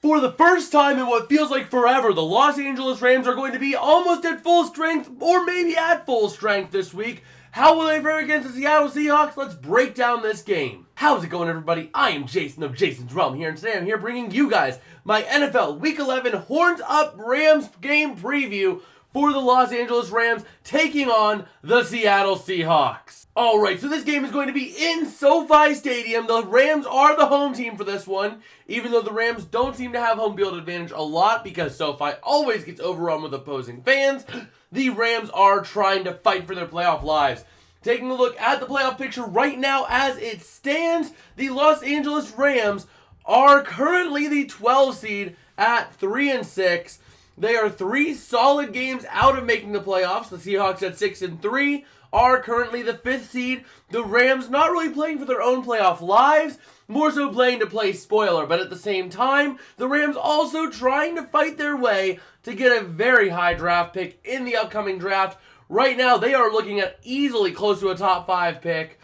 For the first time in what feels like forever, the Los Angeles Rams are going to be almost at full strength, or maybe at full strength this week. How will they fare against the Seattle Seahawks? Let's break down this game. How's it going, everybody? I am Jason of Jason's Realm here, and today I'm here bringing you guys my NFL Week 11 Horns Up Rams game preview for the Los Angeles Rams taking on the Seattle Seahawks. Alright, so this game is going to be in SoFi Stadium. The Rams are the home team for this one, even though the Rams don't seem to have home field advantage a lot because SoFi always gets overrun with opposing fans. The Rams are trying to fight for their playoff lives. Taking a look at the playoff picture right now as it stands, the Los Angeles Rams are currently the 12 seed at 3-6. They are 3 solid games out of making the playoffs. The Seahawks at 6-3 are currently the 5th seed. The Rams not really playing for their own playoff lives, more so playing to play spoiler, but at the same time, the Rams also trying to fight their way to get a very high draft pick in the upcoming draft. Right now, they are looking at easily close to a top 5 pick,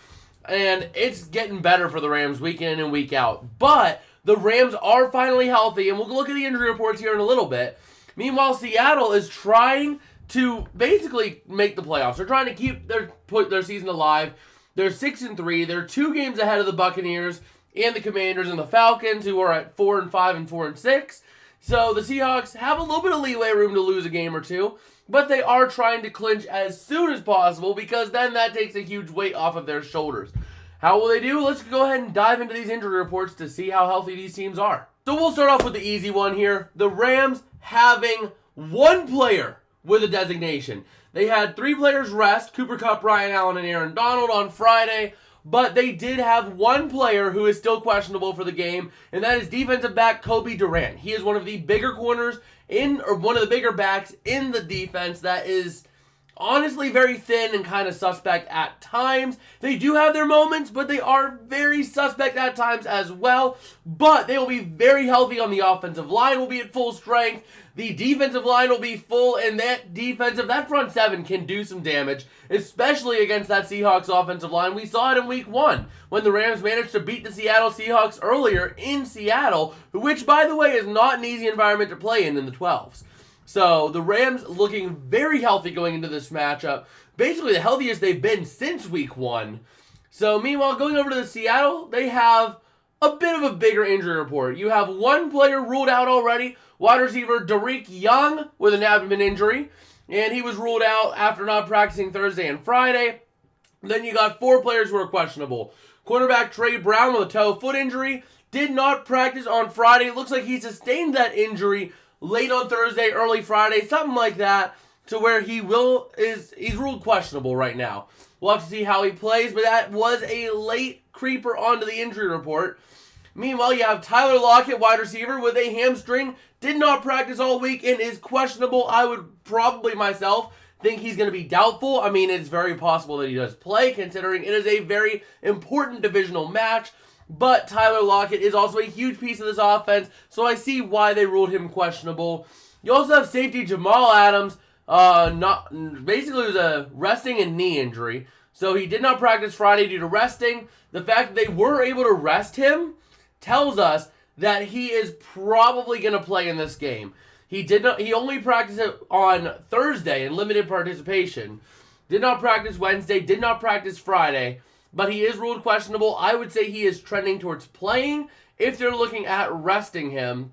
and it's getting better for the Rams week in and week out. But the Rams are finally healthy, and we'll look at the injury reports here in a little bit. Meanwhile, Seattle is trying to basically make the playoffs. They're trying to keep their season alive. They're 6-3. They're 2 games ahead of the Buccaneers and the Commanders and the Falcons, who are at 4-5 and 4-6. So the Seahawks have a little bit of leeway room to lose a game or two, but they are trying to clinch as soon as possible because then that takes a huge weight off of their shoulders. How will they do? Let's go ahead and dive into these injury reports to see how healthy these teams are. So we'll start off with the easy one here. The Rams having 1 player with a designation. They had 3 players rest, Cooper Kupp, Ryan Allen, and Aaron Donald on Friday, but they did have 1 player who is still questionable for the game, and that is defensive back Kobe Durant. He is one of the bigger corners one of the bigger backs in the defense that is honestly very thin and kind of suspect at times. They do have their moments, but they are very suspect at times as well. But they will be very healthy on the offensive line, will be at full strength. The defensive line will be full, and that front 7 can do some damage, especially against that Seahawks offensive line. We saw it in Week 1 when the Rams managed to beat the Seattle Seahawks earlier in Seattle, which, by the way, is not an easy environment to play in the 12s. So the Rams looking very healthy going into this matchup. Basically the healthiest they've been since Week 1. So meanwhile, going over to the Seattle, they have a bit of a bigger injury report. You have 1 player ruled out already, wide receiver Derek Young with an abdomen injury. And he was ruled out after not practicing Thursday and Friday. Then you got 4 players who are questionable. Cornerback Trey Brown with a toe-foot injury. Did not practice on Friday. It looks like he sustained that injury late on Thursday, early Friday, something like that, to where he's ruled questionable right now. We'll have to see how he plays, but that was a late creeper onto the injury report. Meanwhile, you have Tyler Lockett, wide receiver, with a hamstring. Did not practice all week and is questionable. I would probably myself think he's going to be doubtful. I mean, it's very possible that he does play, considering it is a very important divisional match. But Tyler Lockett is also a huge piece of this offense, so I see why they ruled him questionable. You also have safety Jamal Adams. Basically, it was a resting and knee injury. So he did not practice Friday due to resting. The fact that they were able to rest him tells us that he is probably going to play in this game. He only practiced it on Thursday in limited participation. Did not practice Wednesday, did not practice Friday. But he is ruled questionable. I would say he is trending towards playing if they're looking at resting him.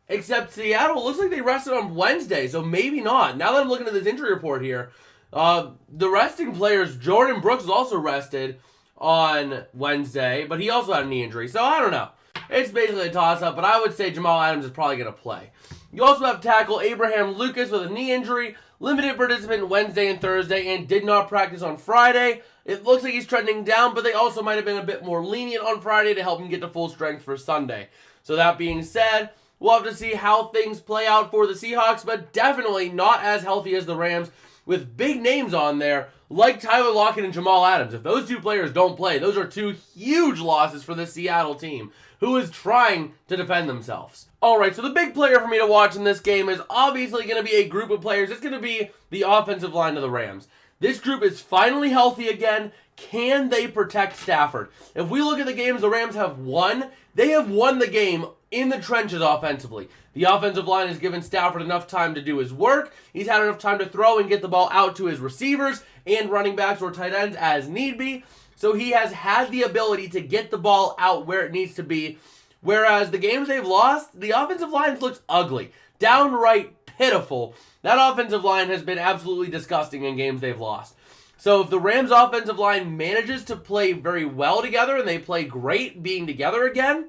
Except Seattle looks like they rested on Wednesday, so maybe not. Now that I'm looking at this injury report here, the resting players, Jordan Brooks was also rested on Wednesday, but he also had a knee injury. So I don't know. It's basically a toss-up, but I would say Jamal Adams is probably going to play. You also have tackle Abraham Lucas with a knee injury. Limited participant Wednesday and Thursday and did not practice on Friday. It looks like he's trending down, but they also might have been a bit more lenient on Friday to help him get to full strength for Sunday. So that being said, we'll have to see how things play out for the Seahawks, but definitely not as healthy as the Rams with big names on there like Tyler Lockett and Jamal Adams. If those 2 players don't play, those are 2 huge losses for the Seattle team, who is trying to defend themselves. Alright, so the big player for me to watch in this game is obviously going to be a group of players. It's going to be the offensive line of the Rams. This group is finally healthy again. Can they protect Stafford? If we look at the games the Rams have won, they have won the game in the trenches offensively. The offensive line has given Stafford enough time to do his work. He's had enough time to throw and get the ball out to his receivers and running backs or tight ends as need be. So he has had the ability to get the ball out where it needs to be. Whereas the games they've lost, the offensive line looks ugly. Downright pitiful. That offensive line has been absolutely disgusting in games they've lost. So if the Rams offensive line manages to play very well together and they play great being together again,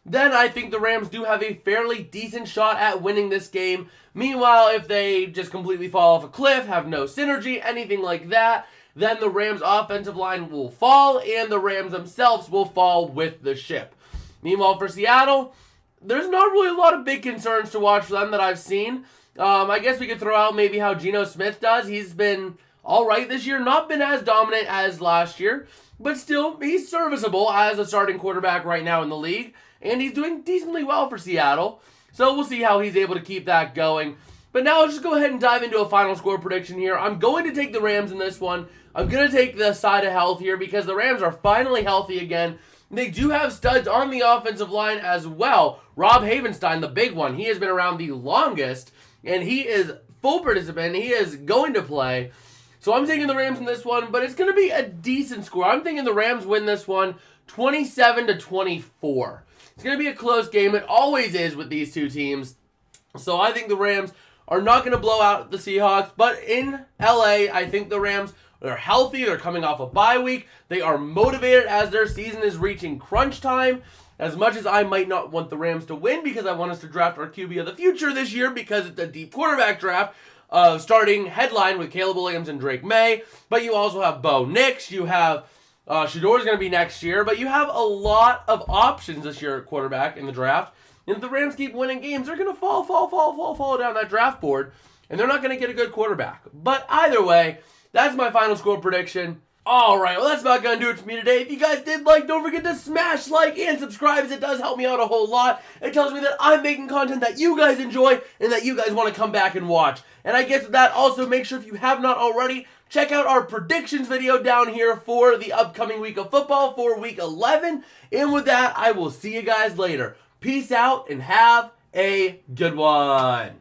then I think the Rams do have a fairly decent shot at winning this game. Meanwhile, if they just completely fall off a cliff, have no synergy, anything like that, then the Rams offensive line will fall and the Rams themselves will fall with the ship. Meanwhile, for Seattle, there's not really a lot of big concerns to watch for them that I've seen. I guess we could throw out maybe how Geno Smith does. He's been all right this year. Not been as dominant as last year, but still, he's serviceable as a starting quarterback right now in the league, and he's doing decently well for Seattle. So we'll see how he's able to keep that going. But now let's just go ahead and dive into a final score prediction here. I'm going to take the Rams in this one. I'm going to take the side of health here because the Rams are finally healthy again. They do have studs on the offensive line as well. Rob Havenstein, the big one, he has been around the longest, and he is full participant. He is going to play. So I'm taking the Rams in this one, but it's going to be a decent score. I'm thinking the Rams win this one 27-24. It's going to be a close game. It always is with these two teams. So I think the Rams are not going to blow out the Seahawks, but in LA, I think the Rams are healthy. They're coming off a bye week. They are motivated as their season is reaching crunch time. As much as I might not want the Rams to win because I want us to draft our QB of the future this year because it's a deep quarterback draft, starting headline with Caleb Williams and Drake May. But you also have Bo Nix. You have Shador's going to be next year. But you have a lot of options this year at quarterback in the draft. And if the Rams keep winning games, they're going to fall down that draft board. And they're not going to get a good quarterback. But either way, that's my final score prediction. Alright, well that's about going to do it for me today. If you guys did like, don't forget to smash like and subscribe as it does help me out a whole lot. It tells me that I'm making content that you guys enjoy and that you guys want to come back and watch. And I guess with that, also make sure if you have not already, check out our predictions video down here for the upcoming week of football for week 11. And with that, I will see you guys later. Peace out and have a good one.